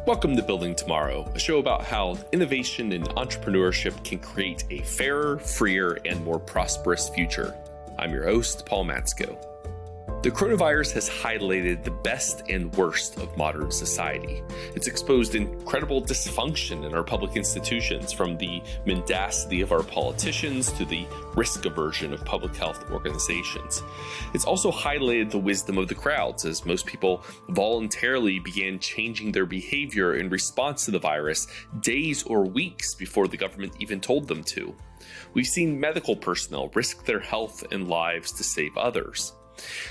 Welcome to Building Tomorrow, a show about how innovation and entrepreneurship can create a fairer, freer, and more prosperous future. I'm your host, Paul Matsko. The coronavirus has highlighted the best and worst of modern society. It's exposed incredible dysfunction in our public institutions, from the mendacity of our politicians to the risk aversion of public health organizations. It's also highlighted the wisdom of the crowds, as most people voluntarily began changing their behavior in response to the virus days or weeks before the government even told them to. We've seen medical personnel risk their health and lives to save others.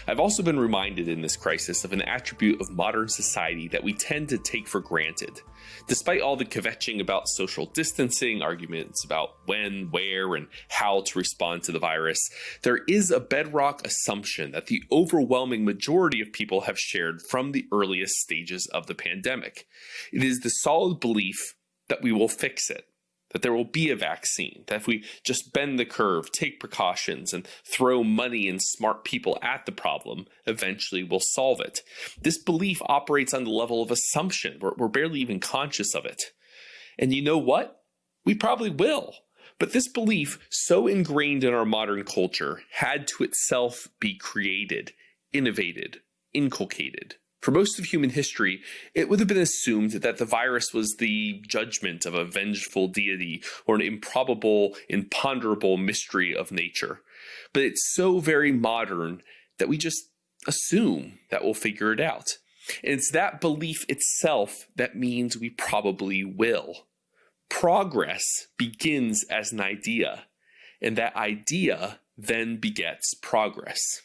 I've also been reminded in this crisis of an attribute of modern society that we tend to take for granted. Despite all the kvetching about social distancing, arguments about when, where, and how to respond to the virus, there is a bedrock assumption that the overwhelming majority of people have shared from the earliest stages of the pandemic. It is the solid belief that we will fix it, that there will be a vaccine, that if we just bend the curve, take precautions, and throw money and smart people at the problem, eventually we'll solve it. This belief operates on the level of assumption. We're barely even conscious of it. And you know what? We probably will. But this belief, so ingrained in our modern culture, had to itself be created, innovated, inculcated. For most of human history, it would have been assumed that the virus was the judgment of a vengeful deity or an improbable, imponderable mystery of nature. But it's so very modern that we just assume that we'll figure it out. And it's that belief itself that means we probably will. Progress begins as an idea, and that idea then begets progress.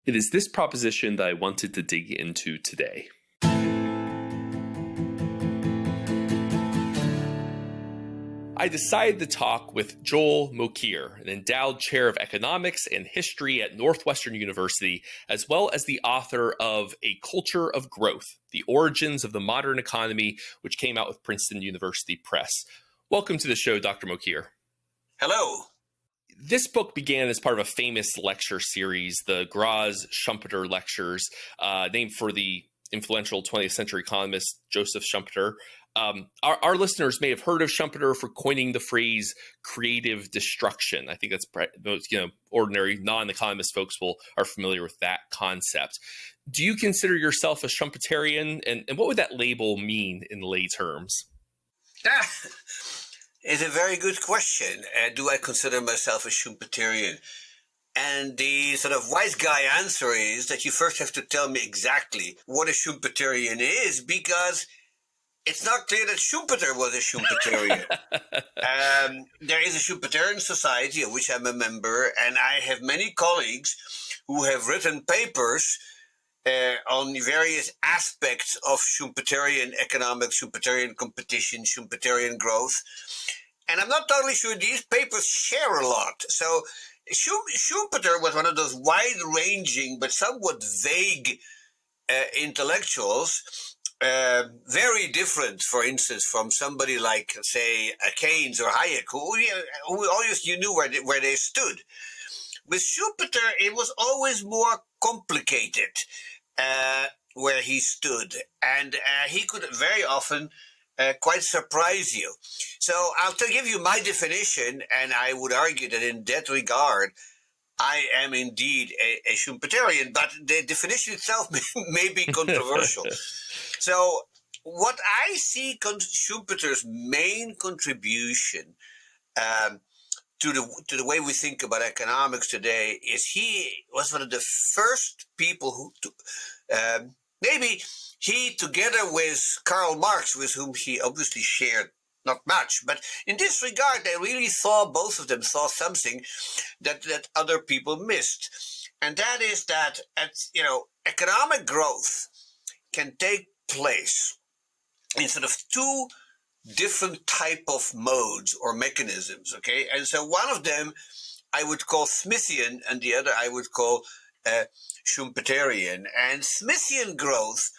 It is this proposition that I wanted to dig into today. I decided to talk with Joel Mokyr, an endowed chair of economics and history at Northwestern University, as well as the author of A Culture of Growth, The Origins of the Modern Economy, which came out with Princeton University Press. Welcome to the show, Dr. Mokyr. Hello. This book began as part of a famous lecture series, the Graz-Schumpeter Lectures, named for the influential 20th century economist Joseph Schumpeter. Our listeners may have heard of Schumpeter for coining the phrase creative destruction. I think that's most ordinary non-economist folks are familiar with that concept. Do you consider yourself a Schumpeterian, and what would that label mean in lay terms? It's a very good question. Do I consider myself a Schumpeterian? And the sort of wise guy answer is that you first have to tell me exactly what a Schumpeterian is, because it's not clear that Schumpeter was a Schumpeterian. There is a Schumpeterian society of which I'm a member, and I have many colleagues who have written papers on various aspects of Schumpeterian economics, Schumpeterian competition, Schumpeterian growth. And I'm not totally sure these papers share a lot. So Schumpeter was one of those wide-ranging but somewhat vague intellectuals, very different, for instance, from somebody like, say, Keynes or Hayek, who always you knew where they stood. With Schumpeter, it was always more complicated where he stood, and he could very often quite surprise you. So I'll give you my definition, and I would argue that in that regard, I am indeed a Schumpeterian, but the definition itself may be controversial. So what I see Schumpeter's main contribution to the way we think about economics today is he was one of the first people who, maybe he, together with Karl Marx, with whom he obviously shared not much, but in this regard, both of them saw something that other people missed. And that is that, economic growth can take place in sort of two different type of modes or mechanisms, okay? And so one of them I would call Smithian, and the other I would call Schumpeterian. And Smithian growth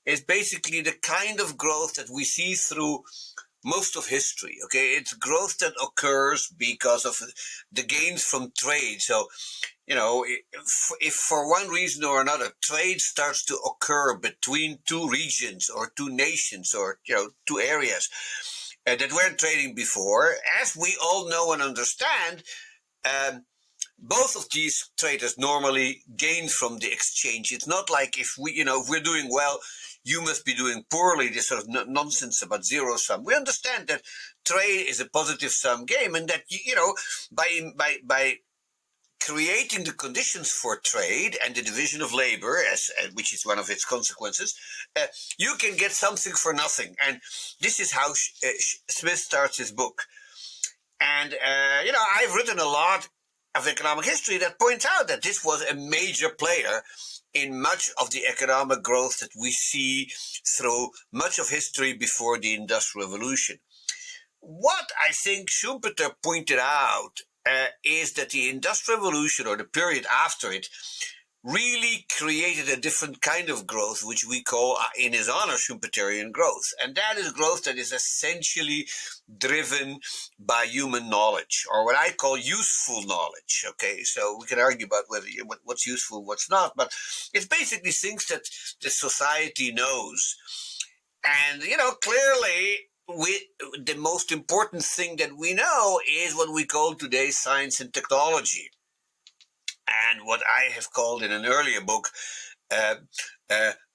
is basically the kind of growth that we see through most of history. Okay, it's growth that occurs because of the gains from trade. So, if for one reason or another trade starts to occur between two regions or two nations or two areas that weren't trading before, as we all know and understand, both of these traders normally gain from the exchange. It's not like if we're doing well, you must be doing poorly, this sort of nonsense about zero sum. We understand that trade is a positive sum game, and that by creating the conditions for trade and the division of labor, which is one of its consequences, you can get something for nothing. And this is how Smith starts his book. And I've written a lot of economic history that points out that this was a major player in much of the economic growth that we see through much of history before the Industrial Revolution. What I think Schumpeter pointed out is that the Industrial Revolution, or the period after it, really created a different kind of growth, which we call, in his honor, Schumpeterian growth. And that is growth that is essentially driven by human knowledge, or what I call useful knowledge. Okay, so we can argue about what's useful, what's not, but it's basically things that the society knows. And, clearly, the most important thing that we know is what we call today science and technology. And what I have called in an earlier book,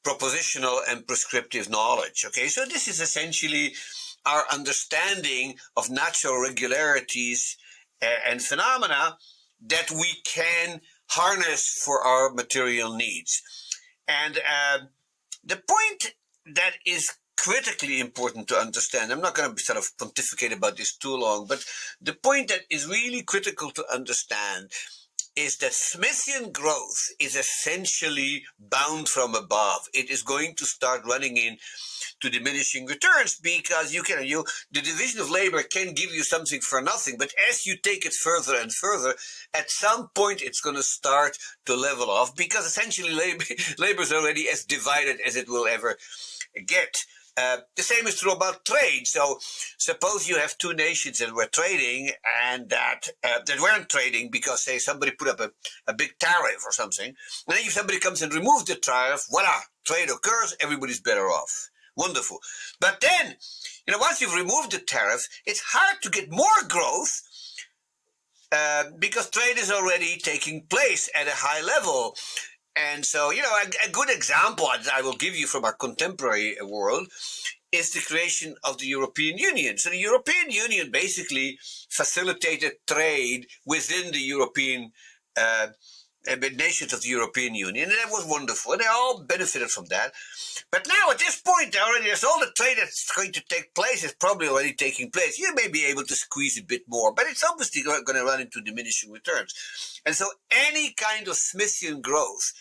propositional and prescriptive knowledge. Okay, so this is essentially our understanding of natural regularities and phenomena that we can harness for our material needs. And the point that is critically important to understand, I'm not going to sort of pontificate about this too long, but the point that is really critical to understand is that Smithian growth is essentially bound from above. It is going to start running into diminishing returns because the division of labor can give you something for nothing, but as you take it further and further, at some point it's going to start to level off because essentially labor is already as divided as it will ever get. The same is true about trade. So suppose you have two nations that were trading and that weren't trading because, say, somebody put up a big tariff or something. And then if somebody comes and removes the tariff, voila, trade occurs, everybody's better off. Wonderful. But then, once you've removed the tariff, it's hard to get more growth because trade is already taking place at a high level. And so, a good example I will give you from our contemporary world is the creation of the European Union. So the European Union basically facilitated trade within the European nations of the European Union, and that was wonderful, and they all benefited from that. But now at this point, there's all the trade that's going to take place is probably already taking place. You may be able to squeeze a bit more, but it's obviously going to run into diminishing returns. And so any kind of Smithian growth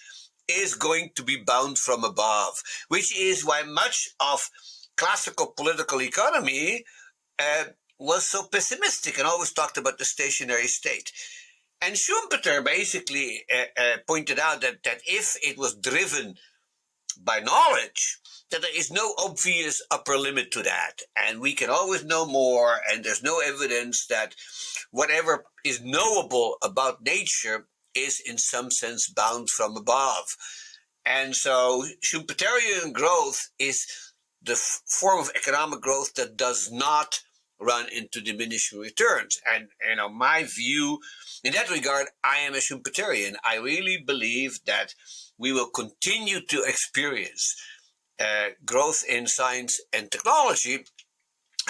is going to be bound from above, which is why much of classical political economy was so pessimistic and always talked about the stationary state. And Schumpeter basically pointed out that if it was driven by knowledge, that there is no obvious upper limit to that. And we can always know more, and there's no evidence that whatever is knowable about nature is in some sense bound from above. And so Schumpeterian growth is the form of economic growth that does not run into diminishing returns. And my view in that regard, I am a Schumpeterian. I really believe that we will continue to experience growth in science and technology,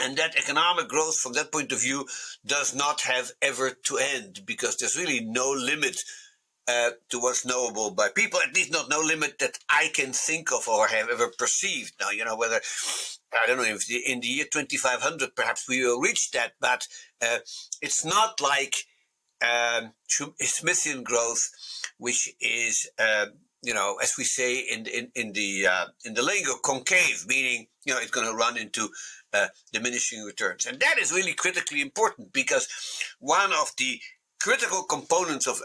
and that economic growth from that point of view does not have ever to end, because there's really no limit to what's knowable by people, at least no limit that I can think of or have ever perceived. Now, whether, I don't know, if in the year 2500 perhaps we will reach that, but it's not like Smithian growth, which is, as we say in the lingo, concave, meaning, it's going to run into diminishing returns. And that is really critically important, because one of the critical components of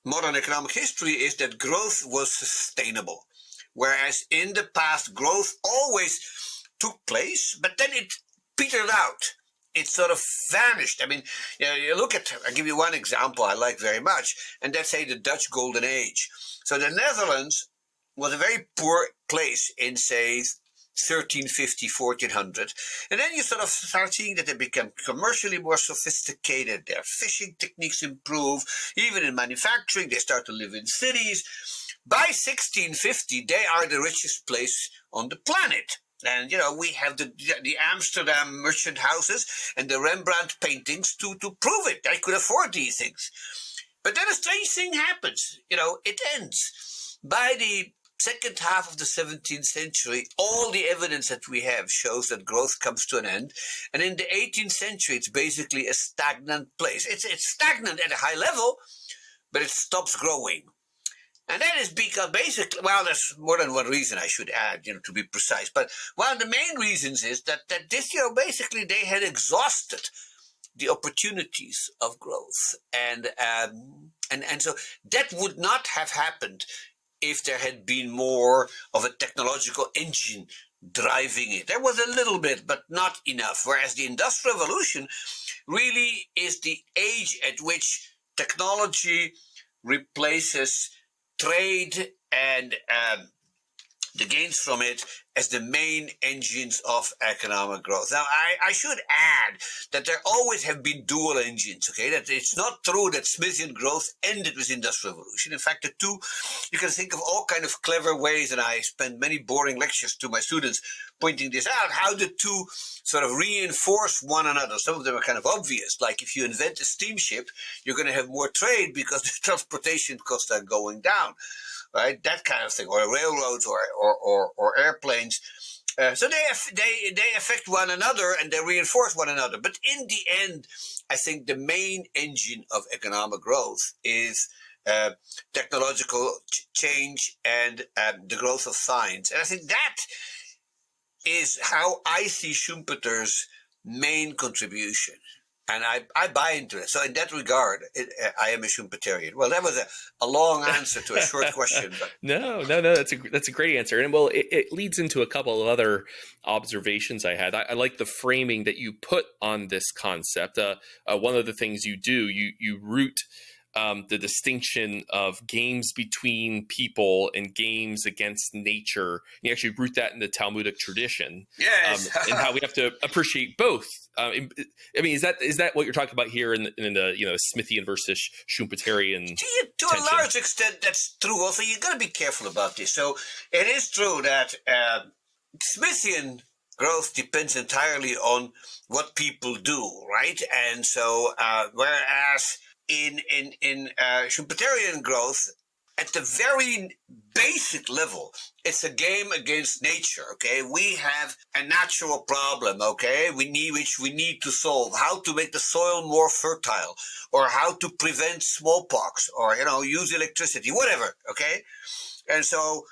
modern economic history is that growth was sustainable. Whereas in the past, growth always took place, but then it petered out. It sort of vanished. I mean, you look at, I'll give you one example I like very much, and that's, say, the Dutch Golden Age. So the Netherlands was a very poor place in, say, 1350, 1400. And then you sort of start seeing that they become commercially more sophisticated. Their fishing techniques improve. Even in manufacturing, they start to live in cities. By 1650, they are the richest place on the planet. And, we have the Amsterdam merchant houses and the Rembrandt paintings to prove it. They could afford these things. But then a strange thing happens. It ends. By the second half of the 17th century, all the evidence that we have shows that growth comes to an end. And in the 18th century, it's basically a stagnant place. It's stagnant at a high level, but it stops growing. And that is because basically, well, there's more than one reason I should add, to be precise. But one of the main reasons is that this, basically they had exhausted the opportunities of growth. And so that would not have happened if there had been more of a technological engine driving it. There was a little bit, but not enough. Whereas the Industrial Revolution really is the age at which technology replaces trade and the gains from it as the main engines of economic growth. Now, I should add that there always have been dual engines, okay? That it's not true that Smithian growth ended with Industrial Revolution. In fact, the two, you can think of all kind of clever ways, and I spend many boring lectures to my students pointing this out, how the two sort of reinforce one another. Some of them are kind of obvious, like if you invent a steamship, you're going to have more trade because the transportation costs are going down. Right, that kind of thing, or railroads, or airplanes. So they affect one another and they reinforce one another. But in the end, I think the main engine of economic growth is technological change and the growth of science. And I think that is how I see Schumpeter's main contribution. And I buy into it. So in that regard, I am a Schumpeterian. Well, that was a long answer to a short question. But. No, that's a great answer. And well, it leads into a couple of other observations I had. I like the framing that you put on this concept. One of the things you do, you root the distinction of games between people and games against nature. You actually root that in the Talmudic tradition. Yes. And how we have to appreciate both. I mean, is that what you're talking about here in the Smithian versus Schumpeterian? To a large extent, that's true. Also, you got to be careful about this. So it is true that Smithian growth depends entirely on what people do, right? And so whereas in Schumpeterian growth, at the very basic level, it's a game against nature, okay? We have a natural problem, okay, which we need to solve. How to make the soil more fertile, or how to prevent smallpox, or, use electricity, whatever, okay? And so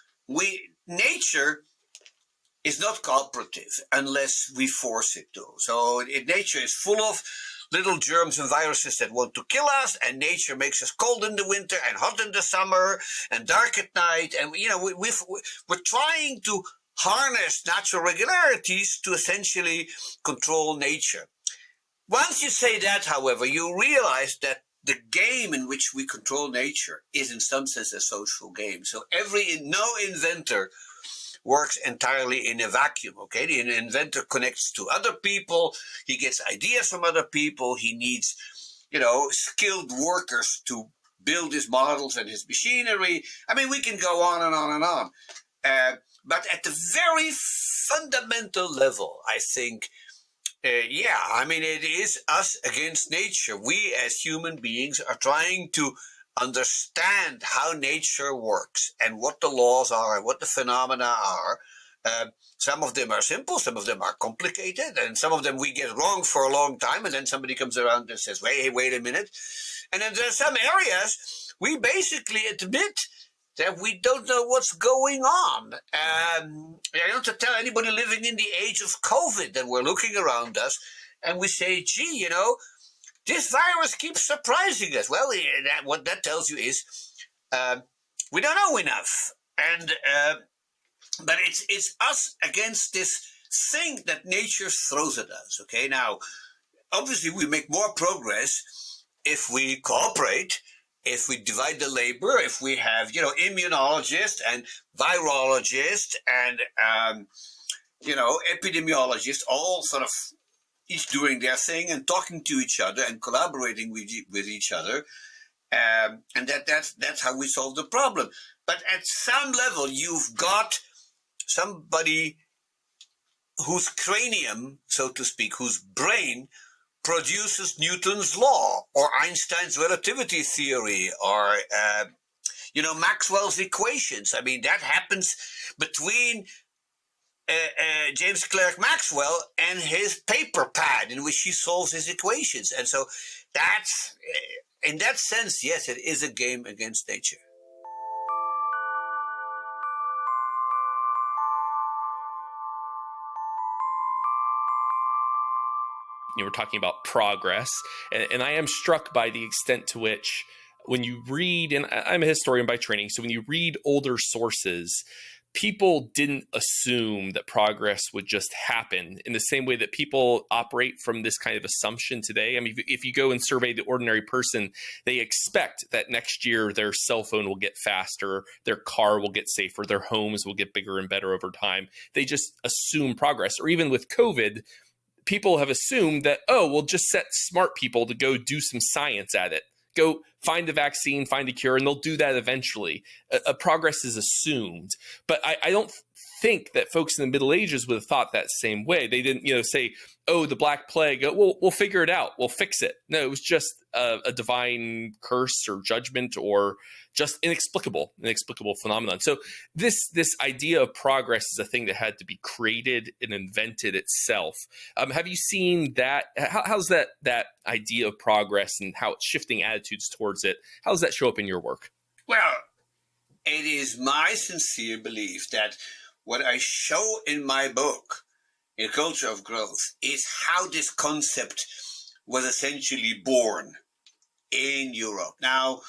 nature is not cooperative unless we force it to. So nature is full of little germs and viruses that want to kill us, and nature makes us cold in the winter and hot in the summer and dark at night. And, we're trying to harness natural regularities to essentially control nature. Once you say that, however, you realize that the game in which we control nature is in some sense a social game. So no inventor works entirely in a vacuum, okay? The inventor connects to other people. He gets ideas from other people. He needs, skilled workers to build his models and his machinery. I mean, we can go on and on and on. But at the very fundamental level, I think, it is us against nature. We as human beings are trying to understand how nature works and what the laws are and what the phenomena are. Some of them are simple, some of them are complicated, and some of them we get wrong for a long time, and then somebody comes around and says, wait a minute. And then there are some areas we basically admit that we don't know what's going on. I don't have to tell anybody living in the age of COVID that we're looking around us and we say, gee, this virus keeps surprising us. Well, what that tells you is we don't know enough. And but it's us against this thing that nature throws at us. Okay, now, obviously we make more progress if we cooperate, if we divide the labor, if we have, immunologists and virologists and, epidemiologists all sort of each doing their thing and talking to each other and collaborating with each other. And that's how we solve the problem. But at some level, you've got somebody whose cranium, so to speak, whose brain produces Newton's law or Einstein's relativity theory or, Maxwell's equations. I mean, that happens between James Clerk Maxwell and his paper pad in which he solves his equations. And so that's, in that sense, yes, it is a game against nature. We're talking about progress, and I am struck by the extent to which when you read, and I'm a historian by training, so when you read older sources, people didn't assume that progress would just happen in the same way that people operate from this kind of assumption today. I mean, if you go and survey the ordinary person, they expect that next year their cell phone will get faster, their car will get safer, their homes will get bigger and better over time. They just assume progress. Or even with COVID, people have assumed that, we'll just set smart people to go do some science at it. Go find a vaccine, find a cure, and they'll do that eventually. Progress is assumed. But I don't think that folks in the Middle Ages would have thought that same way. They didn't, say, the Black Plague, we'll figure it out, we'll fix it. No, it was just a divine curse or judgment or just inexplicable phenomenon. So this idea of progress is a thing that had to be created and invented itself. Have you seen that? How's that idea of progress and how it's shifting attitudes towards it? How does that show up in your work? Well, it is my sincere belief that what I show in my book, In Culture of Growth, is how this concept was essentially born in Europe. Now,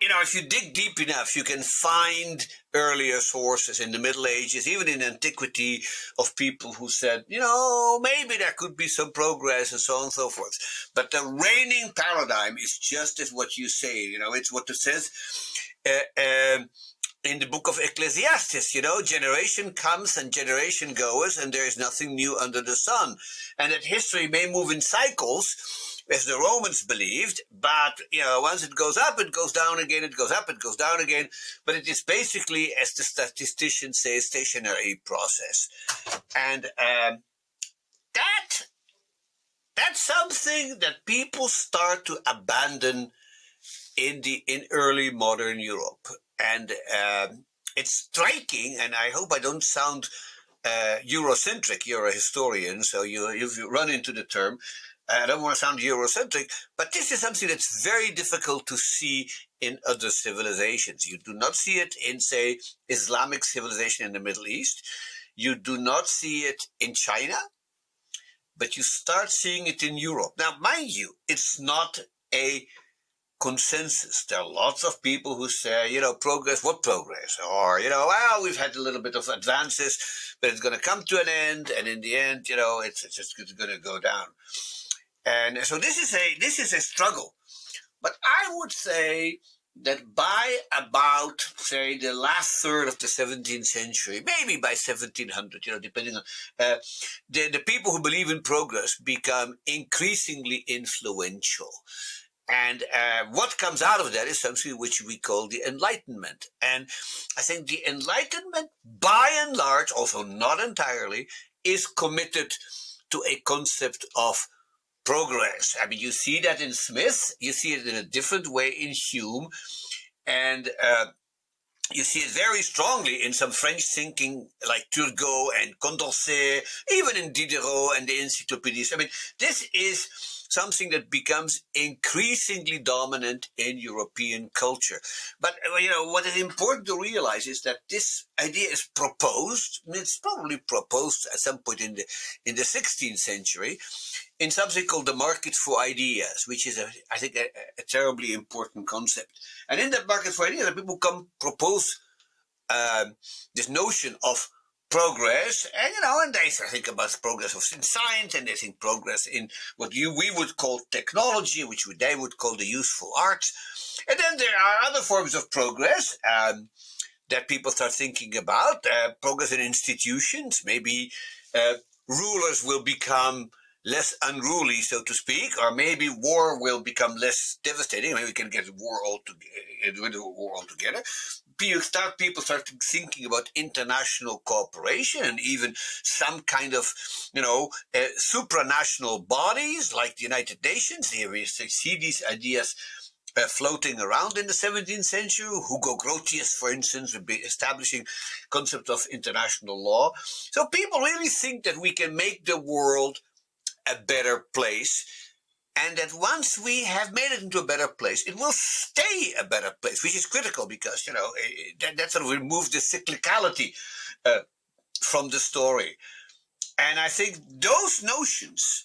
if you dig deep enough, you can find earlier sources in the Middle Ages, even in antiquity, of people who said, maybe there could be some progress and so on and so forth. But the reigning paradigm is just as what you say. It's what it says in the book of Ecclesiastes, generation comes and generation goes, and there is nothing new under the sun. And that history may move in cycles, as the Romans believed, but, once it goes up, it goes down again, it goes up, it goes down again. But it is basically, as the statisticians say, a stationary process. And that's something that people start to abandon in early modern Europe. And it's striking, and I hope I don't sound Eurocentric. You're a historian, so you've run into the term. I don't want to sound Eurocentric, but this is something that's very difficult to see in other civilizations. You do not see it in, say, Islamic civilization in the Middle East. You do not see it in China, but you start seeing it in Europe. Now, mind you, it's not a consensus. There are lots of people who say, progress, what progress? Or, we've had a little bit of advances, but it's going to come to an end, and in the end, it's just going to go down. And so this is a struggle. But I would say that by about, say, the last third of the 17th century, maybe by 1700, depending on, the people who believe in progress become increasingly influential. And what comes out of that is something which we call the Enlightenment. And I think the Enlightenment, by and large, also not entirely, is committed to a concept of progress. I mean, you see that in Smith, you see it in a different way in Hume, and you see it very strongly in some French thinking like Turgot and Condorcet, even in Diderot and the encyclopedies. I mean, this is something that becomes increasingly dominant in European culture. But, what is important to realize is that this idea is proposed, and it's probably proposed at some point in the 16th century, in something called the market for ideas, which is, I think, a terribly important concept. And in that market for ideas, people propose this notion of progress, and they think about progress in science, and they think progress in what we would call technology, which they would call the useful arts. And then there are other forms of progress that people start thinking about, progress in institutions. Maybe rulers will become less unruly, so to speak, or maybe war will become less devastating. Maybe we can get rid of war altogether. People start thinking about international cooperation and even some kind of, supranational bodies like the United Nations. Here we see these ideas floating around in the 17th century. Hugo Grotius, for instance, would be establishing concept of international law. So people really think that we can make the world a better place, and that once we have made it into a better place, it will stay a better place, which is critical because, that sort of removes the cyclicality from the story. And I think those notions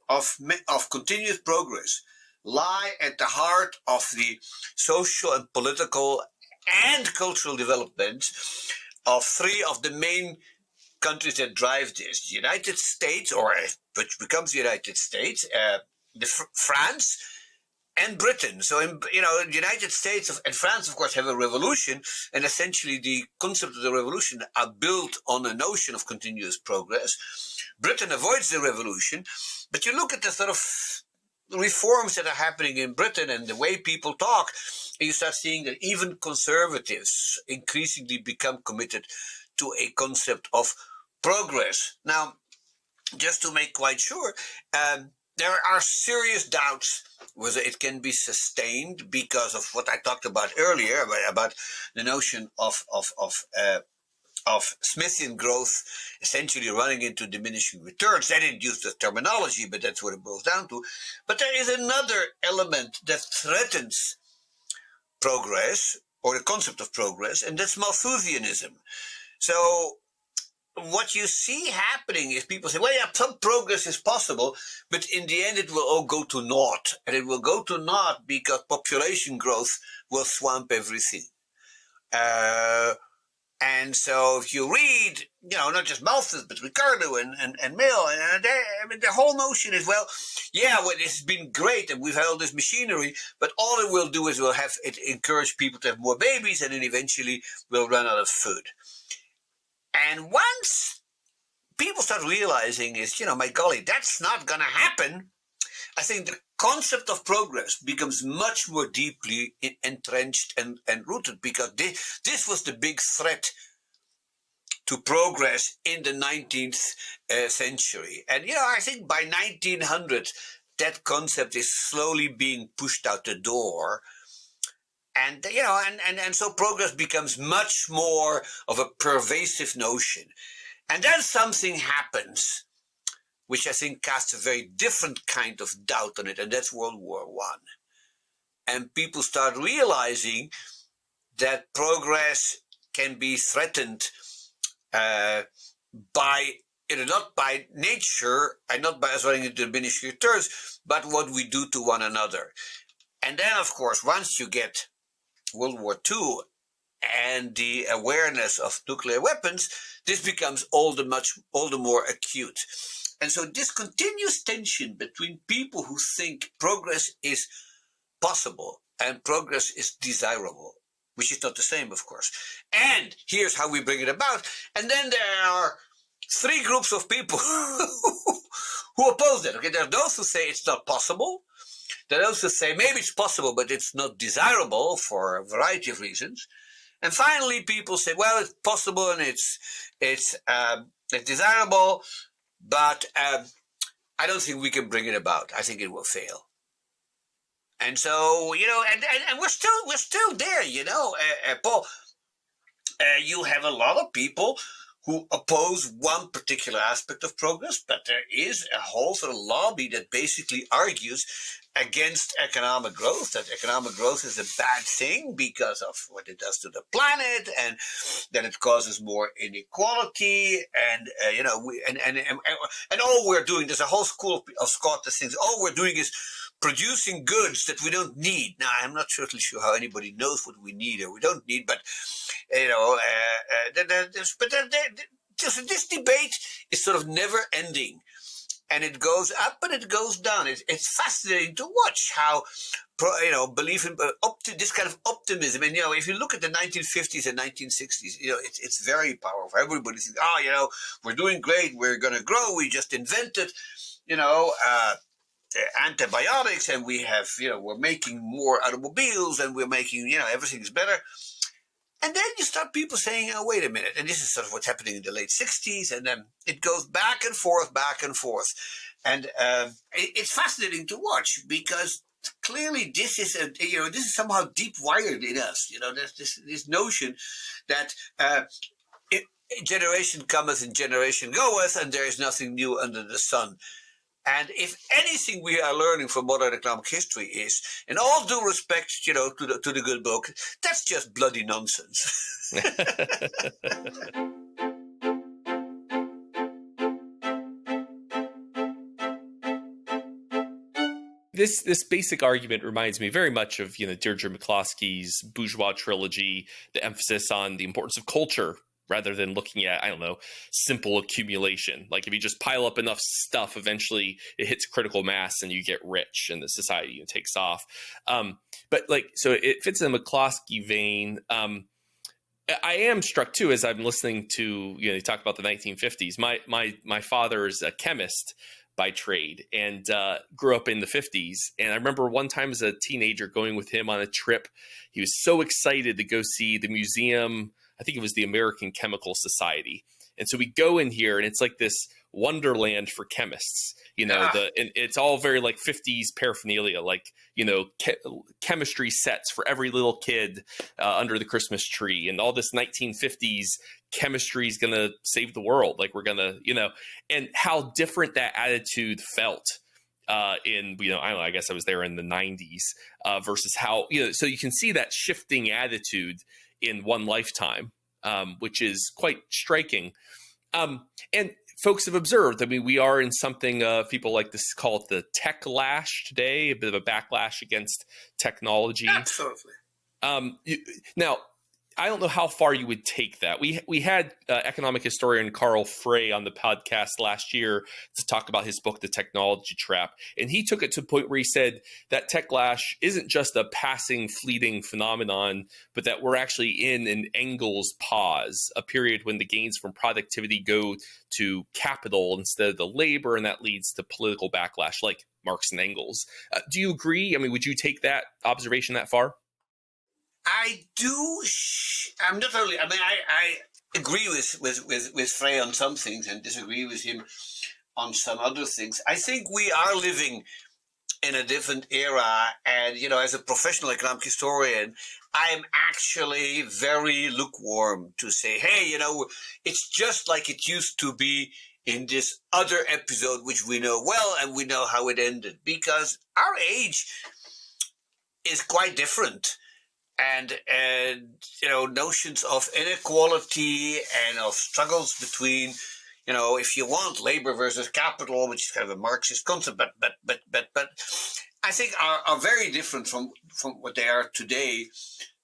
of continuous progress lie at the heart of the social and political and cultural development of three of the main countries that drive this: the United States, or which becomes the United States, France, and Britain. So, the United States and France, of course, have a revolution, and essentially the concept of the revolution are built on a notion of continuous progress. Britain avoids the revolution, but you look at the sort of reforms that are happening in Britain and the way people talk, and you start seeing that even conservatives increasingly become committed to a concept of progress. Now, just to make quite sure, there are serious doubts whether it can be sustained because of what I talked about earlier, about the notion of Smithian growth essentially running into diminishing returns. They didn't use the terminology, but that's what it boils down to. But there is another element that threatens progress, or the concept of progress, and that's Malthusianism. So what you see happening is people say, well, yeah, some progress is possible, but in the end it will all go to naught. And it will go to naught because population growth will swamp everything. And so if you read, not just Malthus, but Ricardo and Mill, the whole notion is, well, it's been great and we've had all this machinery, but all it will do is we'll have it encourage people to have more babies, and then eventually we'll run out of food. And once people start realizing my golly, that's not going to happen, I think the concept of progress becomes much more deeply entrenched and rooted, because this was the big threat to progress in the 19th century. And, I think by 1900, that concept is slowly being pushed out the door. And, and so progress becomes much more of a pervasive notion. And then something happens, which I think casts a very different kind of doubt on it, and that's World War I. And people start realizing that progress can be threatened by, not by nature, and not by us running into diminishing returns, but what we do to one another. And then, of course, once you get World War II and the awareness of nuclear weapons, this becomes all the more acute. And so this continuous tension between people who think progress is possible and progress is desirable, which is not the same, of course. And here's how we bring it about. And then there are three groups of people who oppose that. Okay, there are those who say it's not possible. There are those who say maybe it's possible, but it's not desirable for a variety of reasons. And finally, people say, well, it's possible and it's desirable, but I don't think we can bring it about. I think it will fail. And so, and we're still there, Paul. You have a lot of people who oppose one particular aspect of progress, but there is a whole sort of lobby that basically argues against economic growth, that economic growth is a bad thing because of what it does to the planet, and that it causes more inequality, and and all we're doing, there's a whole school of Scott that thinks all we're doing is producing goods that we don't need. Now, I'm not totally sure how anybody knows what we need or we don't need, but this debate is sort of never ending. And it goes up and it goes down. It's fascinating to watch how, belief in this kind of optimism. And, if you look at the 1950s and 1960s, it's very powerful. Everybody thinks, we're doing great. We're going to grow. We just invented, antibiotics, and we have, we're making more automobiles, and we're making, everything's better. And then you start people saying, oh, wait a minute. And this is sort of what's happening in the late 60s. And then it goes back and forth, back and forth. And it's fascinating to watch, because clearly this is this is somehow deep wired in us. There's this notion that generation cometh and generation goeth, and there is nothing new under the sun. And if anything we are learning from modern economic history is, in all due respect, to the good book, that's just bloody nonsense. This basic argument reminds me very much of Deirdre McCloskey's bourgeois trilogy, the emphasis on the importance of culture rather than looking at, simple accumulation. Like if you just pile up enough stuff, eventually it hits critical mass and you get rich and the society takes off. So it fits in the McCloskey vein. I am struck too, as I'm listening to, you talk about the 1950s. My father is a chemist by trade and grew up in the 50s. And I remember one time as a teenager going with him on a trip. He was so excited to go see the museum. I think it was the American Chemical Society. And so we go in here and it's like this wonderland for chemists, and it's all very like 50s paraphernalia, like, chemistry sets for every little kid under the Christmas tree, and all this 1950s chemistry is going to save the world. Like we're going to, and how different that attitude felt I guess I was there in the 90s versus how, so you can see that shifting attitude in one lifetime, which is quite striking. And folks have observed, we are in something people like to call it the tech lash today, a bit of a backlash against technology. Absolutely. Now, I don't know how far you would take that. We had economic historian Carl Frey on the podcast last year to talk about his book, The Technology Trap. And he took it to a point where he said that techlash isn't just a passing, fleeting phenomenon, but that we're actually in an Engels pause, a period when the gains from productivity go to capital instead of the labor, and that leads to political backlash like Marx and Engels. Do you agree? Would you take that observation that far? I do. I'm not only. I agree with Frey on some things and disagree with him on some other things. I think we are living in a different era, and as a professional economic historian, I am actually very lukewarm to say, hey, it's just like it used to be in this other episode, which we know well, and we know how it ended, because our age is quite different. And notions of inequality and of struggles between, if you want, labor versus capital, which is kind of a Marxist concept, but I think are very different from what they are today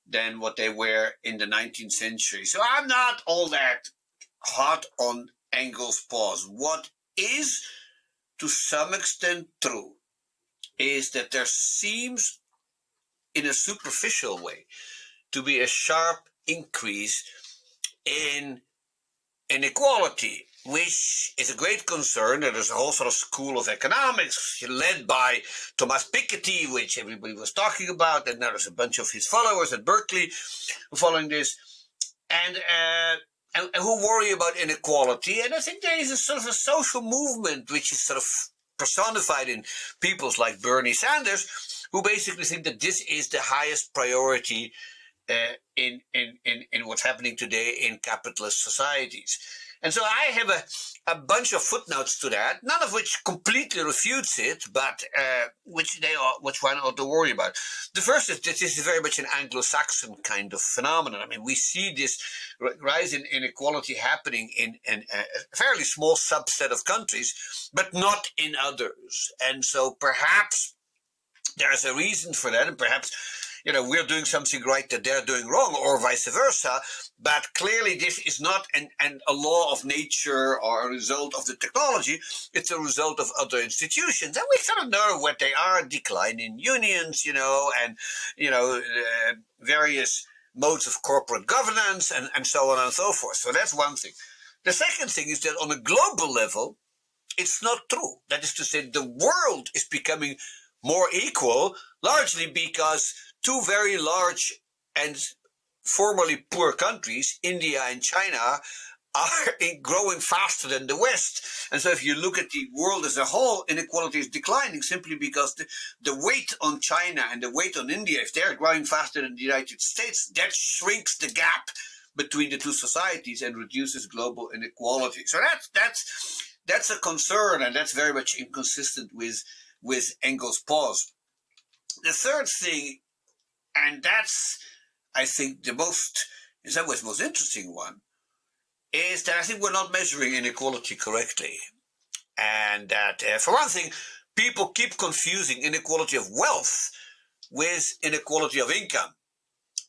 than what they were in the 19th century. So I'm not all that hot on Engels' pause. What is, to some extent, true is that there seems, in a superficial way, to be a sharp increase in inequality, which is a great concern. There's a whole sort of school of economics led by Thomas Piketty, which everybody was talking about, and there's a bunch of his followers at Berkeley following this, and who worry about inequality. And I think there is a sort of a social movement which is sort of personified in peoples like Bernie Sanders, who basically think that this is the highest priority in what's happening today in capitalist societies. And so I have a bunch of footnotes to that, none of which completely refutes it, but which one ought to worry about. The first is that this is very much an Anglo-Saxon kind of phenomenon. We see this rise in inequality happening in a fairly small subset of countries, but not in others. And so perhaps there's a reason for that, and perhaps we're doing something right that they're doing wrong, or vice versa. But clearly this is not a law of nature or a result of the technology. It's a result of other institutions. And we sort of know what they are: decline in unions, and, various modes of corporate governance, and so on and so forth. So that's one thing. The second thing is that on a global level, it's not true. That is to say, the world is becoming more equal, largely because two very large and formerly poor countries, India and China, are growing faster than the West. And so if you look at the world as a whole, inequality is declining simply because the weight on China and the weight on India, if they're growing faster than the United States, that shrinks the gap between the two societies and reduces global inequality. So that's a concern, and that's very much inconsistent with Engels' pause. The third thing, and that's, I think, in some ways, most interesting one, is that I think we're not measuring inequality correctly. And that, for one thing, people keep confusing inequality of wealth with inequality of income.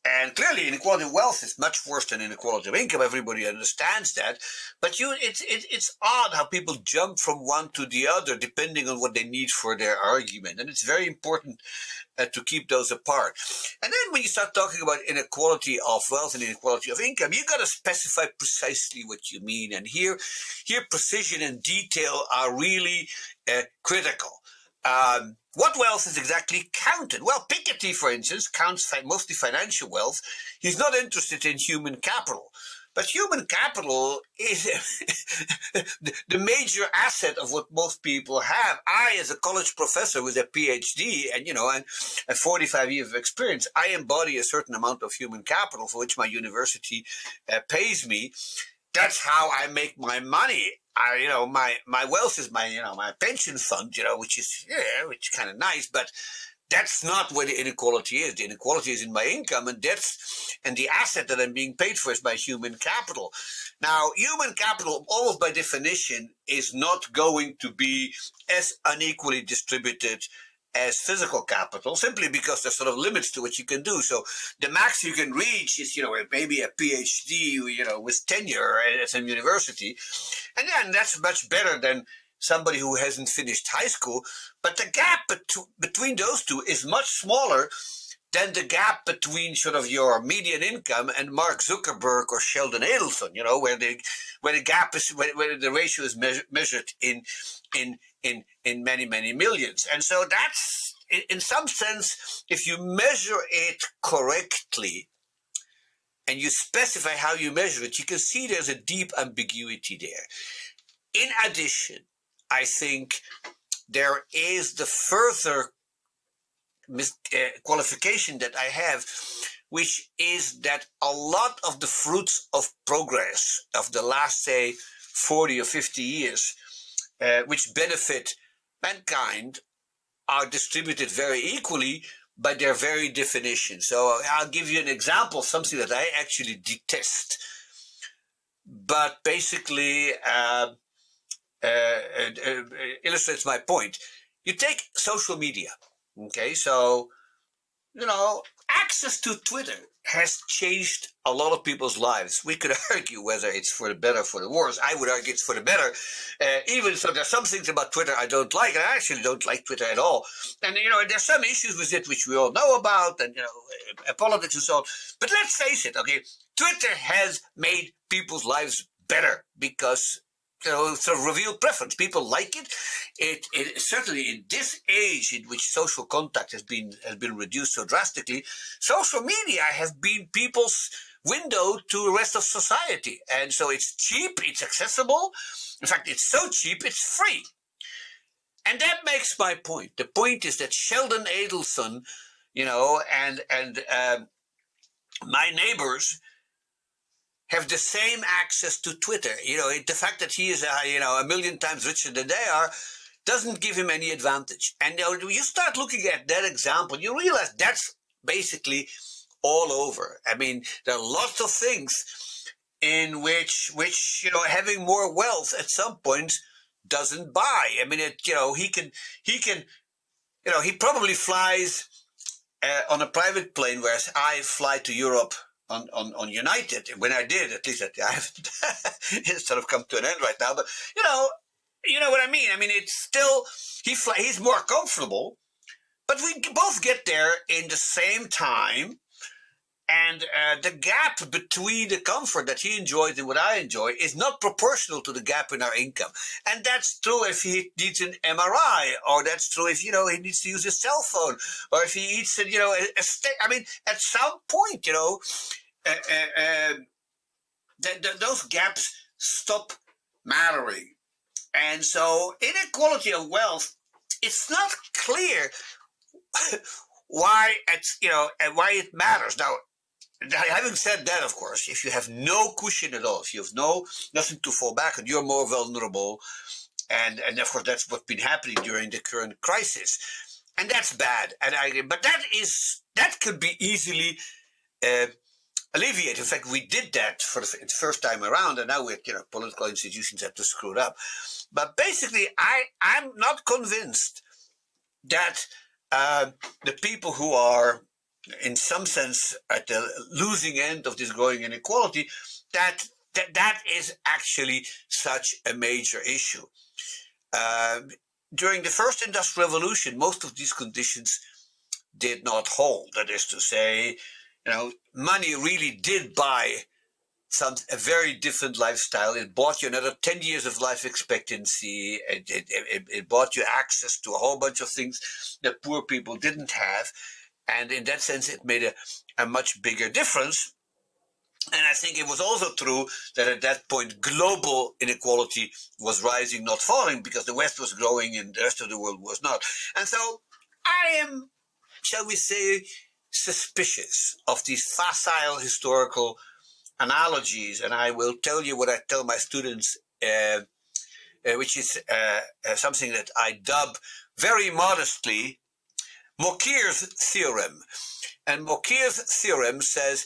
And clearly, inequality of wealth is much worse than inequality of income. Everybody understands that. But it's odd how people jump from one to the other depending on what they need for their argument. And it's very important to keep those apart. And then when you start talking about inequality of wealth and inequality of income, you got to specify precisely what you mean. And here precision and detail are really critical. What wealth is exactly counted? Well, Piketty, for instance, counts mostly financial wealth. He's not interested in human capital. But human capital is the major asset of what most people have. I, as a college professor with a PhD and 45 years of experience, I embody a certain amount of human capital for which my university pays me. That's how I make my money. My wealth is my pension fund, which is kind of nice, but that's not where the inequality is. The inequality is in my income, and the asset that I'm being paid for is my human capital. Now, human capital, almost by definition, is not going to be as unequally distributed as physical capital, simply because there's sort of limits to what you can do. So the max you can reach is, maybe a PhD, with tenure at some university. And then that's much better than somebody who hasn't finished high school. But the gap between those two is much smaller than the gap between sort of your median income and Mark Zuckerberg or Sheldon Adelson, where the gap is, where the ratio is measured in many, many millions. And so that's, in some sense, if you measure it correctly and you specify how you measure it, you can see there's a deep ambiguity there. In addition, I think there is the further qualification that I have, which is that a lot of the fruits of progress of the last, say, 40 or 50 years, which benefit mankind, are distributed very equally by their very definition. So I'll give you an example of something that I actually detest, but basically illustrates my point. You take social media, okay? So, access to Twitter has changed a lot of people's lives. We could argue whether it's for the better or for the worse. I would argue it's for the better. Even so, there's some things about Twitter I don't like, and I actually don't like Twitter at all. And, there's some issues with it which we all know about, and, politics and so on. But let's face it, okay? Twitter has made people's lives better because sort of reveal preference. People like it. It certainly in this age in which social contact has been reduced so drastically, social media has been people's window to the rest of society. And so it's cheap, it's accessible. In fact, it's so cheap, it's free. And that makes my point. The point is that Sheldon Adelson, and my neighbors have the same access to Twitter. The fact that he is a million times richer than they are doesn't give him any advantage. And you start looking at that example, you realize that's basically all over. I mean, there are lots of things in which having more wealth at some point doesn't buy. I mean, he probably flies on a private plane, whereas I fly to Europe on United. When I did, at least I haven't. It's sort of come to an end right now. But you know what I mean. I mean, it's still he's more comfortable, but we both get there in the same time. And the gap between the comfort that he enjoys and what I enjoy is not proportional to the gap in our income. And that's true if he needs an MRI, or that's true if, he needs to use a cell phone, or if he eats, I mean, at some point, those gaps stop mattering. And so inequality of wealth, it's not clear why it matters. Now, having said that, of course, if you have no cushion at all, if you have nothing to fall back on, you're more vulnerable. And of course, that's what's been happening during the current crisis. And that's bad. But that could be easily alleviated. In fact, we did that for the first time around, and now political institutions have to screw it up. But basically, I'm not convinced that the people who are, in some sense, at the losing end of this growing inequality, that is actually such a major issue. During the first industrial revolution, most of these conditions did not hold. That is to say, money really did buy a very different lifestyle. It bought you another 10 years of life expectancy. It bought you access to a whole bunch of things that poor people didn't have. And in that sense, it made a much bigger difference. And I think it was also true that at that point, global inequality was rising, not falling, because the West was growing and the rest of the world was not. And so I am, shall we say, suspicious of these facile historical analogies. And I will tell you what I tell my students, which is something that I dub very modestly Mokir's theorem. And Mokir's theorem says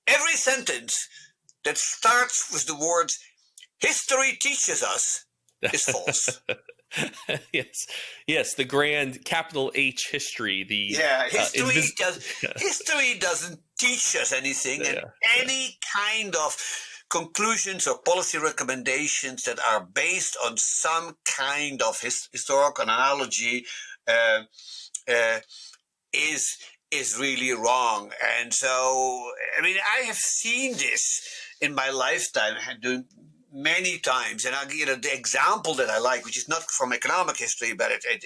every sentence that starts with the words "history teaches us" is false. Yes, the grand capital H history. History doesn't teach us anything, and any kind of conclusions or policy recommendations that are based on some kind of historical analogy is really wrong. And so, I mean, I have seen this in my lifetime many times. And the example that I like, which is not from economic history, but it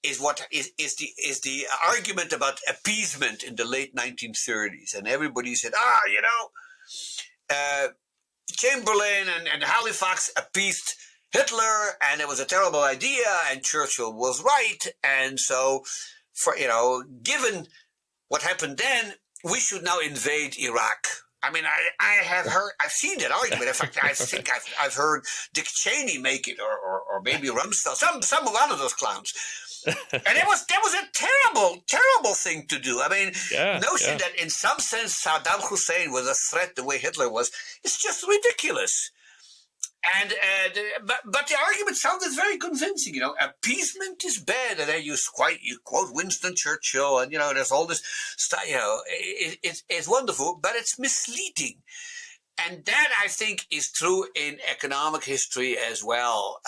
is the argument about appeasement in the late 1930s. And everybody said, Chamberlain and Halifax appeased Hitler, and it was a terrible idea, and Churchill was right. And so, given what happened then, we should now invade Iraq. I mean, I've seen that argument. In fact, I think I've heard Dick Cheney make it, or maybe Rumsfeld, some one of those clowns. And that was a terrible, terrible thing to do. I mean, notion that in some sense Saddam Hussein was a threat the way Hitler was, it's just ridiculous. And but the argument sounded very convincing. Appeasement is bad, and then you quote Winston Churchill, and there's all this stuff. It's wonderful, but it's misleading, and that I think is true in economic history as well.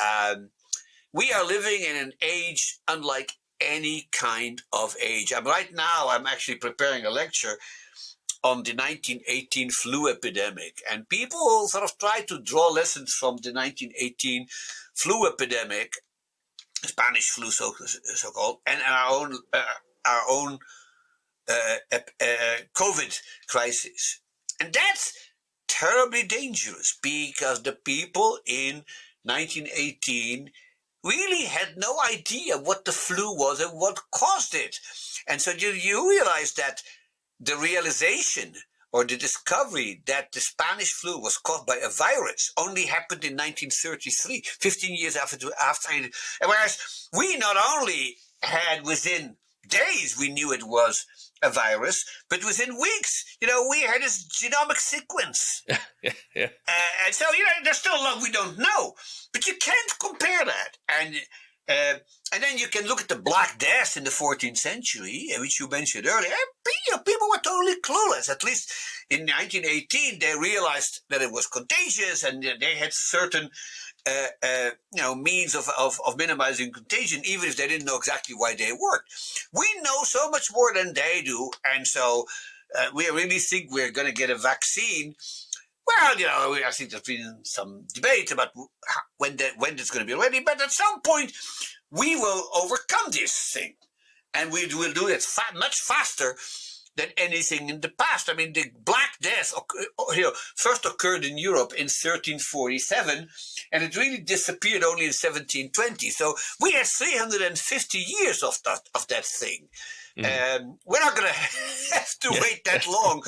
We are living in an age unlike any kind of age. I'm actually preparing a lecture on the 1918 flu epidemic. And people sort of try to draw lessons from the 1918 flu epidemic, Spanish flu so-called, and our own COVID crisis. And that's terribly dangerous, because the people in 1918 really had no idea what the flu was and what caused it. And so you realize that the realization or the discovery that the Spanish flu was caused by a virus only happened in 1933, 15 years after it. Whereas we not only had within days, we knew it was a virus, but within weeks, we had this genomic sequence. And so, there's still a lot we don't know, but you can't compare that. And And then you can look at the Black Death in the 14th century, which you mentioned earlier. People were totally clueless. At least in 1918, they realized that it was contagious, and they had certain means of minimizing contagion, even if they didn't know exactly why they worked. We know so much more than they do, and so we really think we're going to get a vaccine. Well, I think there's been some debate about when it's going to be ready, but at some point we will overcome this thing, and we will do it much faster than anything in the past. I mean, the Black Death first occurred in Europe in 1347, and it really disappeared only in 1720. So we had 350 years of that thing. We're not going to have to wait that long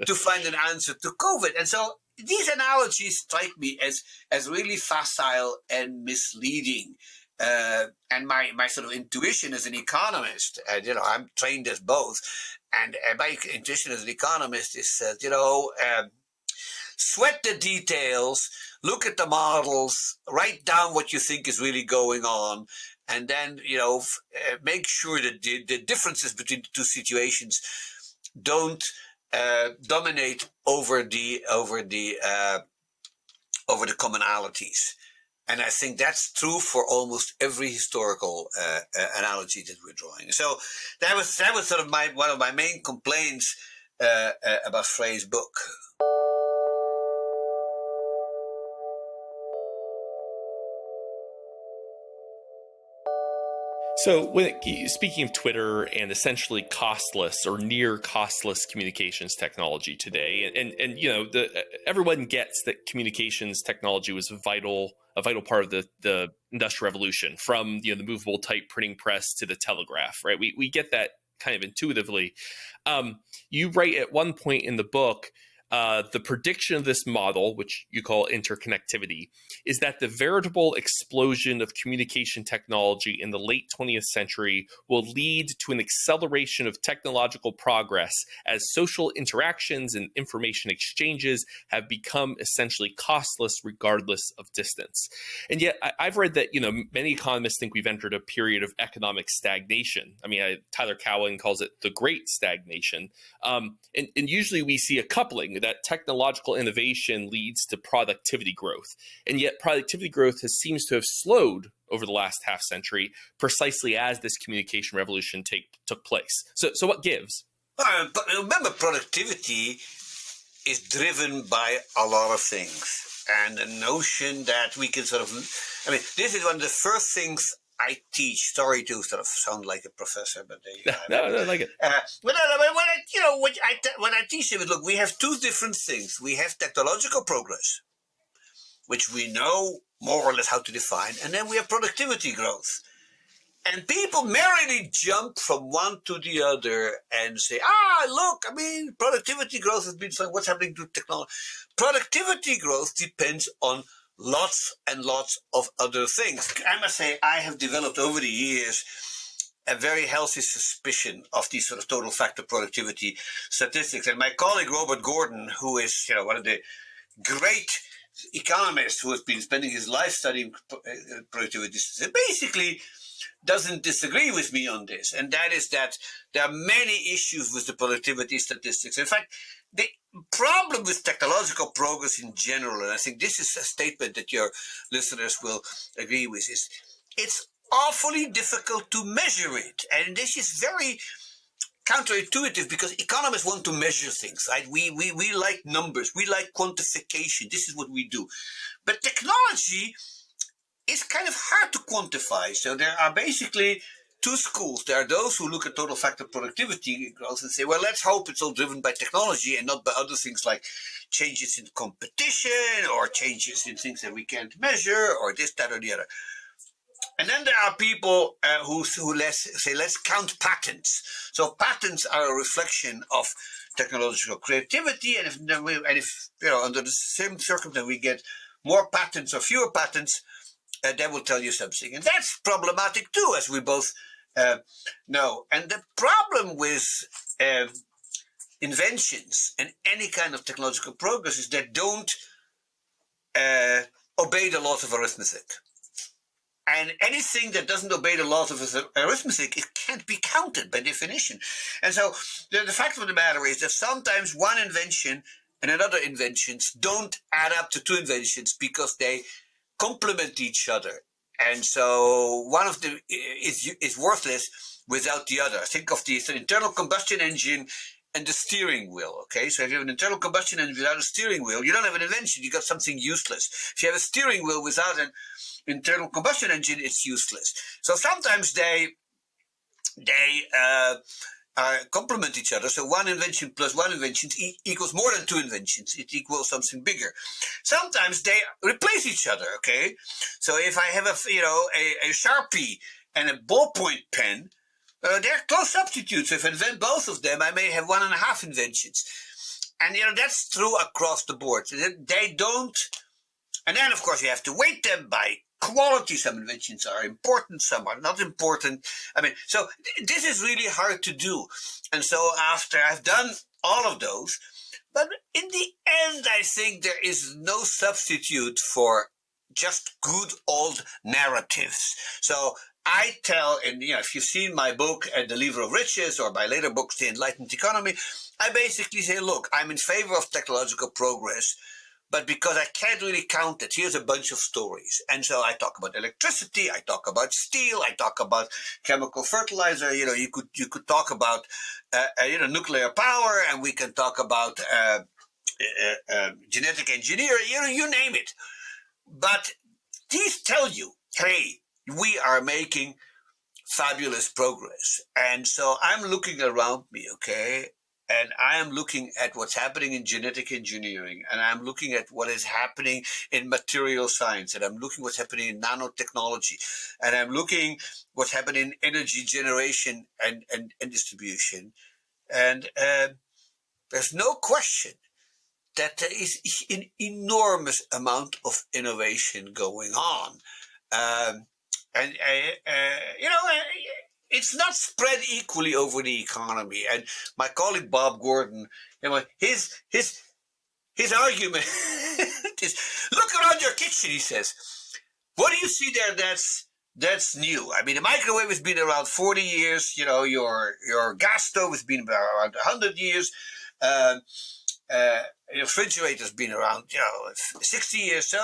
to find an answer to COVID. And so these analogies strike me as really facile and misleading. And my sort of intuition as an economist, I'm trained as both, and my intuition as an economist is, sweat the details, look at the models, write down what you think is really going on, and then, make sure that the differences between the two situations don't dominate over the commonalities. And I think that's true for almost every historical analogy that we're drawing. So that was sort of one of my main complaints about Frey's book. So, speaking of Twitter and essentially costless or near costless communications technology today, and everyone gets that communications technology was a vital part of the Industrial Revolution, from the movable type printing press to the telegraph, right? We get that kind of intuitively. You write at one point in the book, the prediction of this model, which you call interconnectivity, is that the veritable explosion of communication technology in the late 20th century will lead to an acceleration of technological progress as social interactions and information exchanges have become essentially costless regardless of distance. And yet I've read that, many economists think we've entered a period of economic stagnation. I mean, Tyler Cowen calls it the Great Stagnation. And usually we see a coupling that technological innovation leads to productivity growth. And yet productivity growth seems to have slowed over the last half century, precisely as this communication revolution took place. So what gives? But remember, productivity is driven by a lot of things. And the notion that we can this is one of the first things I teach. Sorry to sort of sound like a professor, but no, I like it. When I teach them, look, we have two different things. We have technological progress, which we know more or less how to define, and then we have productivity growth. And people merrily jump from one to the other and say, look, productivity growth has been fine. What's happening to technology? Productivity growth depends on lots and lots of other things. I must say, I have developed over the years a very healthy suspicion of these sort of total factor productivity statistics. And my colleague Robert Gordon, who is one of the great economists who has been spending his life studying productivity statistics, basically doesn't disagree with me on this. And that is that there are many issues with the productivity statistics. In fact, the problem with technological progress in general, and I think this is a statement that your listeners will agree with, is it's awfully difficult to measure it. And this is very counterintuitive because economists want to measure things, right? We like numbers. We like quantification. This is what we do. But technology is kind of hard to quantify. So there are basically two schools. There are those who look at total factor productivity growth and say, well, let's hope it's all driven by technology and not by other things like changes in competition or changes in things that we can't measure or this, that, or the other. And then there are people who say, let's count patents. So patents are a reflection of technological creativity. And if under the same circumstance we get more patents or fewer patents, that will tell you something. And that's problematic too, as we both know. And the problem with inventions and any kind of technological progress is they don't obey the laws of arithmetic. And anything that doesn't obey the laws of arithmetic, it can't be counted by definition. And so the fact of the matter is that sometimes one invention and another inventions don't add up to two inventions because they complement each other. And so one of them is worthless without the other. Think of the internal combustion engine and the steering wheel, okay? So if you have an internal combustion engine without a steering wheel, you don't have an invention, you got something useless. If you have a steering wheel without an internal combustion engine, it's useless. So sometimes they complement each other. So one invention plus one invention equals more than two inventions. It equals something bigger. Sometimes they replace each other, okay? So if I have a Sharpie and a ballpoint pen, they're close substitutes. If I invent both of them, I may have 1.5 inventions. And, that's true across the board. They don't. And then, of course, you have to weight them by quality. Some inventions are important, some are not important. So this is really hard to do. And so after I've done all of those, but in the end, I think there is no substitute for just good old narratives. So I tell, and if you've seen my book, The Lever of Riches, or my later books, The Enlightenment Economy, I basically say, look, I'm in favor of technological progress, but because I can't really count it, here's a bunch of stories. And so I talk about electricity, I talk about steel, I talk about chemical fertilizer. You could talk about nuclear power, and we can talk about genetic engineering. You name it. But these tell you, hey, we are making fabulous progress. And so I'm looking around me, okay? And I am looking at what's happening in genetic engineering, and I'm looking at what is happening in material science, and I'm looking what's happening in nanotechnology, and I'm looking what's happening in energy generation and distribution. And there's no question that there is an enormous amount of innovation going on. It's not spread equally over the economy. And my colleague Bob Gordon, his argument is, look around your kitchen, he says. What do you see there that's new? The microwave has been around 40 years. Your gas stove has been around 100 years. Your refrigerator has been around, 60 years. So,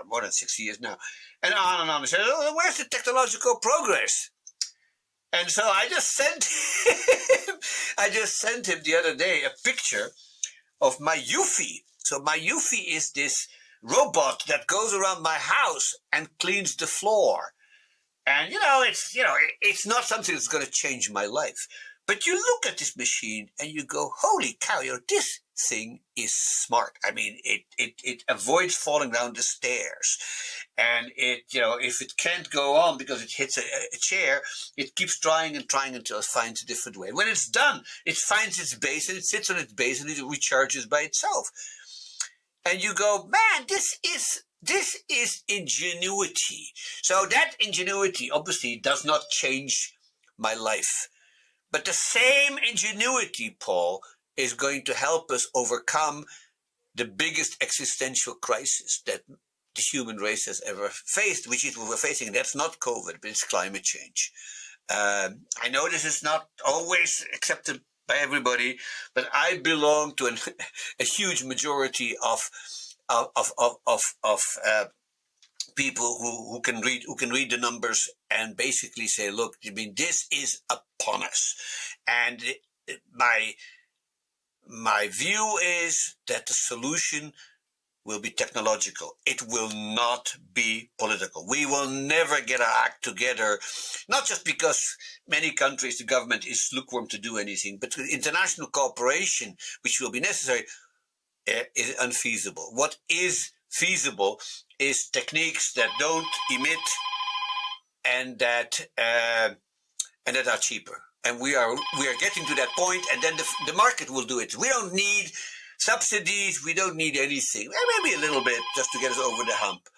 more than 60 years now. And on and on. So, where's the technological progress? And so I just sent him the other day a picture of my Eufy. So my Eufy is this robot that goes around my house and cleans the floor. And it's not something that's going to change my life. But you look at this machine and you go, holy cow, this thing is smart. It avoids falling down the stairs. And if it can't go on because it hits a chair, it keeps trying and trying until it finds a different way. When it's done, it finds its base and it sits on its base and it recharges by itself. And you go, man, this is ingenuity. So that ingenuity obviously does not change my life. But the same ingenuity, Paul, is going to help us overcome the biggest existential crisis that the human race has ever faced, which is what we're facing. That's not COVID, but it's climate change. I know this is not always accepted by everybody, but I belong to a huge majority of people who can read the numbers and basically say, look, this is upon us. And my view is that the solution will be technological. It will not be political. We will never get our act together, not just because many countries, the government is lukewarm to do anything, but international cooperation, which will be necessary, is unfeasible. What is feasible is techniques that don't emit and that are cheaper. And we are getting to that point, and then the market will do it. We don't need subsidies. We don't need anything. Maybe a little bit just to get us over the hump.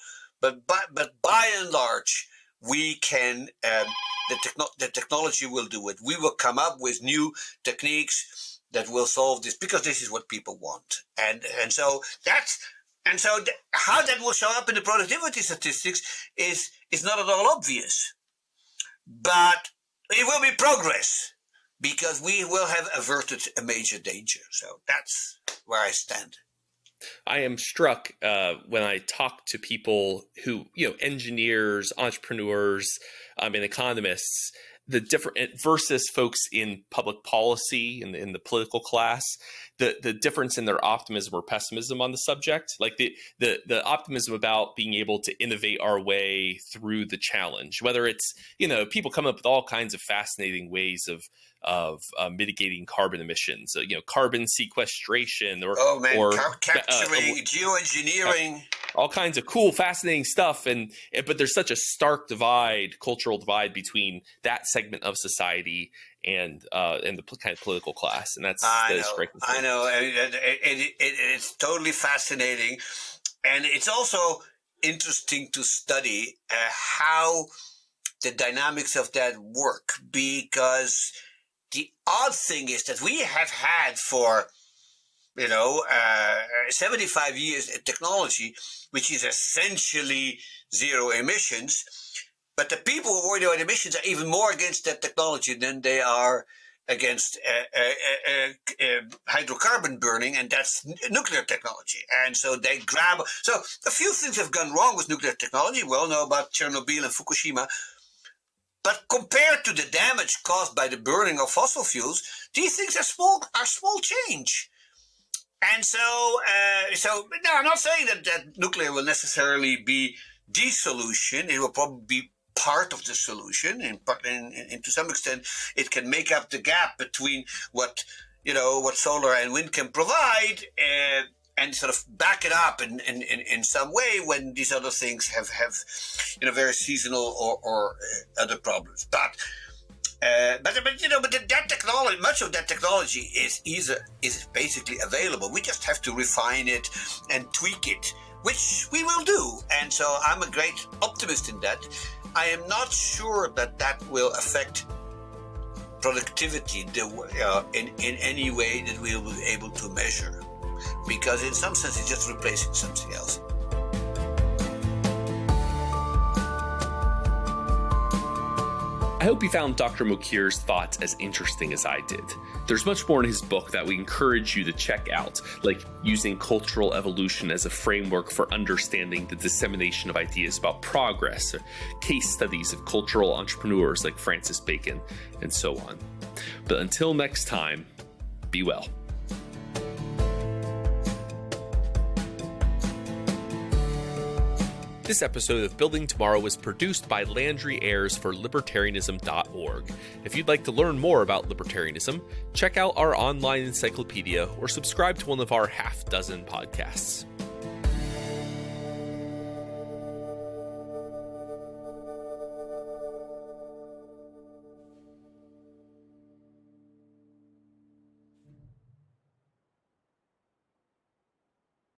But by and large, we can. The technology will do it. We will come up with new techniques that will solve this because this is what people want. And so that's And so how that will show up in the productivity statistics is not at all obvious. But it will be progress, because we will have averted a major danger. So that's where I stand. I am struck when I talk to people who, engineers, entrepreneurs, and economists, the different versus folks in public policy and in the political class, the difference in their optimism or pessimism on the subject, like the optimism about being able to innovate our way through the challenge, whether it's, people come up with all kinds of fascinating ways of mitigating carbon emissions, carbon sequestration or capturing, geoengineering, all kinds of cool, fascinating stuff. But there's such a stark cultural divide between that segment of society and the kind of political class, and that's striking. I know, it's totally fascinating, and it's also interesting to study how the dynamics of that work, because the odd thing is that we have had for 75 years a technology which is essentially zero emissions, but the people who worry about emissions are even more against that technology than they are against hydrocarbon burning, and that's nuclear technology. And so they grab. So a few things have gone wrong with nuclear technology. We all know about Chernobyl and Fukushima. But compared to the damage caused by the burning of fossil fuels, these things are small change. And so now I'm not saying that nuclear will necessarily be the solution. It will probably be part of the solution, and to some extent, it can make up the gap between what solar and wind can provide, and sort of back it up in some way when these other things have very seasonal or other problems. But that technology, much of that technology is basically available. We just have to refine it and tweak it, which we will do. And so I'm a great optimist in that. I am not sure that will affect productivity in any way that we will be able to measure, because in some sense it's just replacing something else. I hope you found Dr. Mokir's thoughts as interesting as I did. There's much more in his book that we encourage you to check out, like using cultural evolution as a framework for understanding the dissemination of ideas about progress, or case studies of cultural entrepreneurs like Francis Bacon, and so on. But until next time, be well. This episode of Building Tomorrow was produced by Landry Ayres for Libertarianism.org. If you'd like to learn more about libertarianism, check out our online encyclopedia or subscribe to one of our half-dozen podcasts.